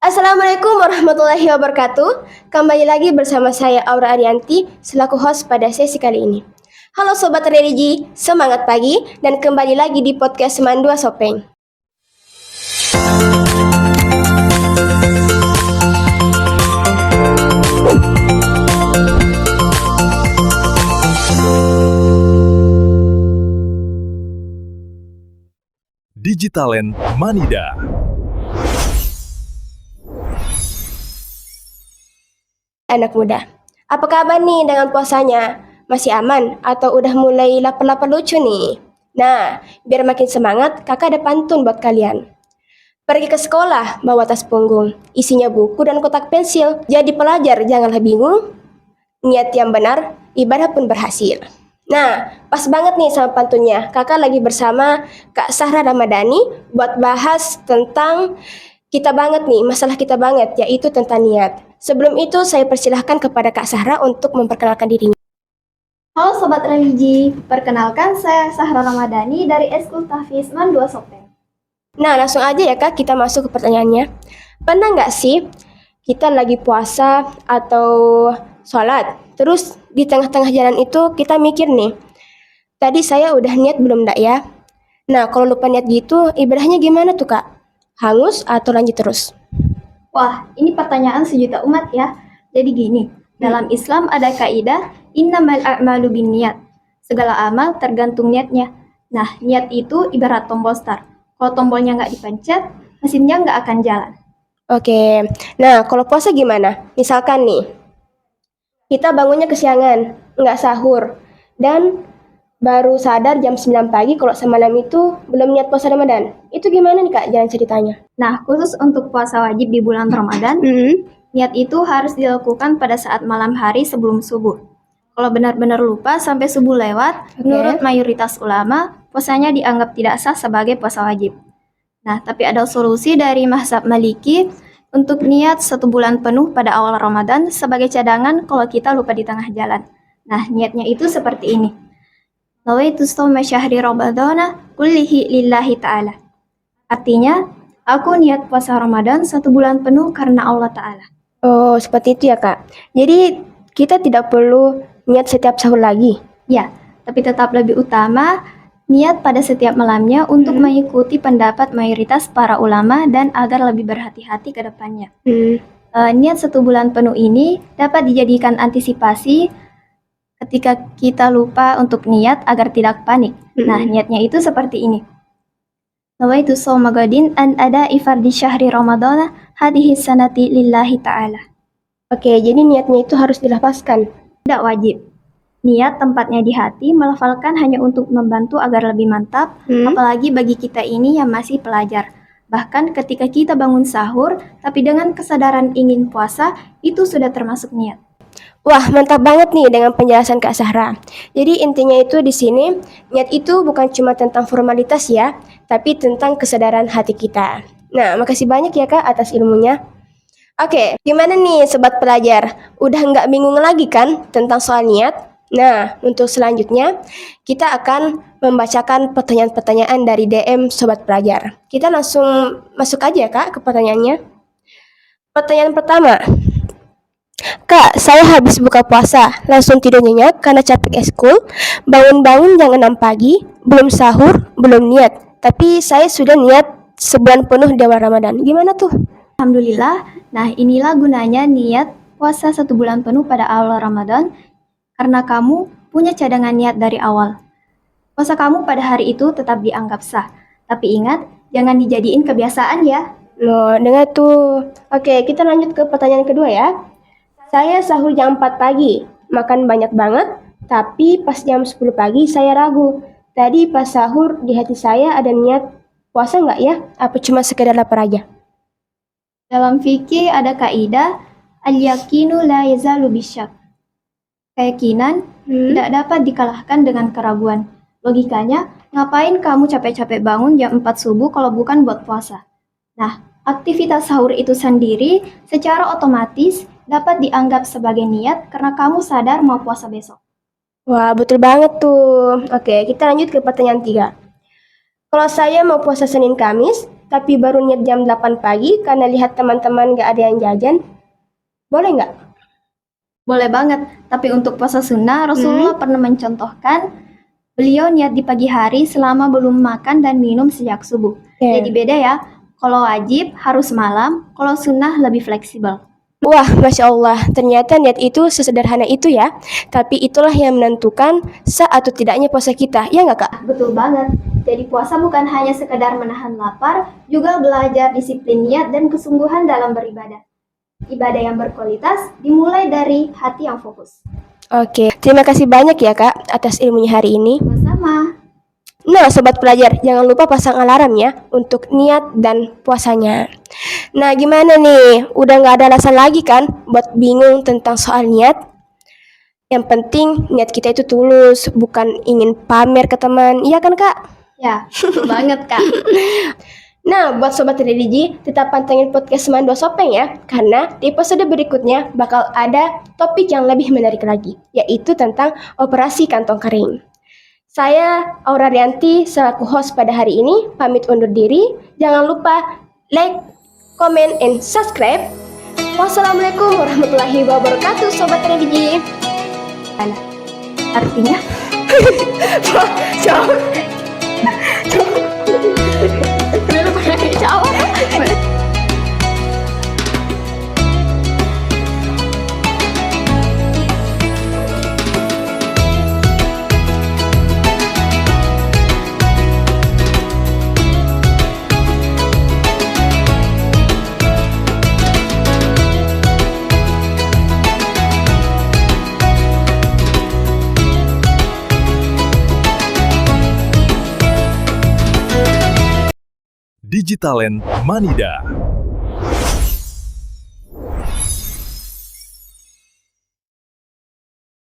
Assalamualaikum warahmatullahi wabarakatuh. Kembali lagi bersama saya Aura Arianti selaku host pada sesi kali ini. Halo Sobat Religi, semangat pagi dan kembali lagi di podcast Mandua Sopeng. Digitalent Manida. Anak muda, apa kabar nih dengan puasanya? Masih aman atau udah mulai lapar-lapar lucu nih? Nah, biar makin semangat, kakak ada pantun buat kalian. Pergi ke sekolah, bawa tas punggung, isinya buku dan kotak pensil. Jadi pelajar, janganlah bingung. Niat yang benar, ibadah pun berhasil. Nah, pas banget nih sama pantunnya. Kakak lagi bersama Kak Sahra Ramadhani buat bahas tentang kita banget nih, masalah kita banget, yaitu tentang niat. Sebelum itu, saya persilahkan kepada Kak Sahra untuk memperkenalkan dirinya. Halo Sobat Religi, perkenalkan saya Sahra Ramadhani dari Eskul Tahfiz Mandua Sopeng. Nah, langsung aja ya Kak, kita masuk ke pertanyaannya. Pernah nggak sih kita lagi puasa atau sholat, terus di tengah-tengah jalan itu kita mikir nih, tadi saya udah niat belum ndak ya? Nah, kalau lupa niat gitu, ibadahnya gimana tuh Kak? Hangus atau lanjut terus? Wah, ini pertanyaan sejuta umat ya. Jadi gini, dalam Islam ada kaidah innamal a'malu binniyat. Segala amal tergantung niatnya. Nah, niat itu ibarat tombol start. Kalau tombolnya nggak dipencet, mesinnya nggak akan jalan. Oke, nah kalau puasa gimana? Misalkan nih, kita bangunnya kesiangan, nggak sahur, dan baru sadar jam 9 pagi kalau semalam itu belum niat puasa Ramadan. Itu gimana nih Kak, jalan ceritanya? Nah, khusus untuk puasa wajib di bulan Ramadan, niat itu harus dilakukan pada saat malam hari sebelum subuh. Kalau benar-benar lupa sampai subuh lewat, menurut mayoritas ulama, puasanya dianggap tidak sah sebagai puasa wajib. Nah, tapi ada solusi dari mazhab Maliki untuk niat 1 bulan penuh pada awal Ramadan sebagai cadangan kalau kita lupa di tengah jalan. Nah, niatnya itu seperti ini. Nawaitu shauma syahri Ramadana kullihi lillahi ta'ala. Artinya, aku niat puasa Ramadan 1 bulan penuh karena Allah Ta'ala. Oh, seperti itu ya Kak. Jadi kita tidak perlu niat setiap sahur lagi. Ya, tapi tetap lebih utama niat pada setiap malamnya untuk mengikuti pendapat mayoritas para ulama dan agar lebih berhati-hati ke depannya. Niat 1 bulan penuh ini dapat dijadikan antisipasi ketika kita lupa untuk niat agar tidak panik. Nah, niatnya itu seperti ini. Nawaitu shauma gadin an ada'i fardhi syahri Ramadana hadhihi sanati lillahi ta'ala. Oke, jadi niatnya itu harus dilafazkan. Tidak wajib. Niat tempatnya di hati, melafalkan hanya untuk membantu agar lebih mantap, apalagi bagi kita ini yang masih pelajar. Bahkan ketika kita bangun sahur, tapi dengan kesadaran ingin puasa, itu sudah termasuk niat. Wah, mantap banget nih dengan penjelasan Kak Sahra. Jadi intinya itu di sini, niat itu bukan cuma tentang formalitas ya, tapi tentang kesadaran hati kita. Nah, makasih banyak ya Kak atas ilmunya. Oke, gimana nih Sobat Pelajar? Udah nggak bingung lagi kan tentang soal niat? Nah, untuk selanjutnya, kita akan membacakan pertanyaan-pertanyaan dari DM Sobat Pelajar. Kita langsung masuk aja Kak ke pertanyaannya. Pertanyaan pertama. Kak, saya habis buka puasa, langsung tidur nyenyak karena capek eskul. Bangun-bangun jam 6 pagi, belum sahur, belum niat. Tapi saya sudah niat sebulan penuh di awal Ramadan. Gimana tuh? Alhamdulillah, nah inilah gunanya niat puasa 1 bulan penuh pada awal Ramadan, karena kamu punya cadangan niat dari awal. Puasa kamu pada hari itu tetap dianggap sah, tapi ingat, jangan dijadiin kebiasaan ya. Loh, dengar tuh. Oke, kita lanjut ke pertanyaan kedua ya. Saya sahur jam 4 pagi, makan banyak banget, tapi pas jam 10 pagi saya ragu. Tadi pas sahur di hati saya ada niat puasa nggak ya? Apa cuma sekedar lapar aja? Dalam fikih ada kaidah al-yaqinu la yazalu bisyak. Keyakinan tidak dapat dikalahkan dengan keraguan. Logikanya, ngapain kamu capek-capek bangun jam 4 subuh kalau bukan buat puasa? Nah, aktivitas sahur itu sendiri secara otomatis dapat dianggap sebagai niat karena kamu sadar mau puasa besok. Wah, betul banget tuh. Oke, kita lanjut ke pertanyaan 3. Kalau saya mau puasa Senin Kamis, tapi baru niat jam 8 pagi karena lihat teman-teman gak ada yang jajan, boleh nggak? Boleh banget, tapi untuk puasa sunnah, Rasulullah pernah mencontohkan beliau niat di pagi hari selama belum makan dan minum sejak subuh. Jadi beda ya, kalau wajib harus malam, kalau sunnah lebih fleksibel. Wah, Masya Allah, ternyata niat itu sesederhana itu ya. Tapi itulah yang menentukan sah atau tidaknya puasa kita, ya nggak Kak? Betul banget, jadi puasa bukan hanya sekedar menahan lapar, juga belajar disiplin niat dan kesungguhan dalam beribadah. Ibadah yang berkualitas dimulai dari hati yang fokus. Oke, terima kasih banyak ya Kak atas ilmunya hari ini. Sama-sama. Nah, sobat pelajar, jangan lupa pasang alarm ya untuk niat dan puasanya. Nah, gimana nih? Udah nggak ada alasan lagi kan buat bingung tentang soal niat? Yang penting niat kita itu tulus, bukan ingin pamer ke teman. Iya kan, Kak? Ya, betul banget Kak. Nah, buat sobat religi, tetap pantengin podcast Seman 2 Sopeng ya, karena di episode berikutnya bakal ada topik yang lebih menarik lagi, yaitu tentang operasi kantong kering. Saya Aura Rianti selaku host pada hari ini pamit undur diri. Jangan lupa like, comment, and subscribe. Wassalamualaikum warahmatullahi wabarakatuh, sobat religi. Artinya? Jauh. Jawab. Digitalent Manida.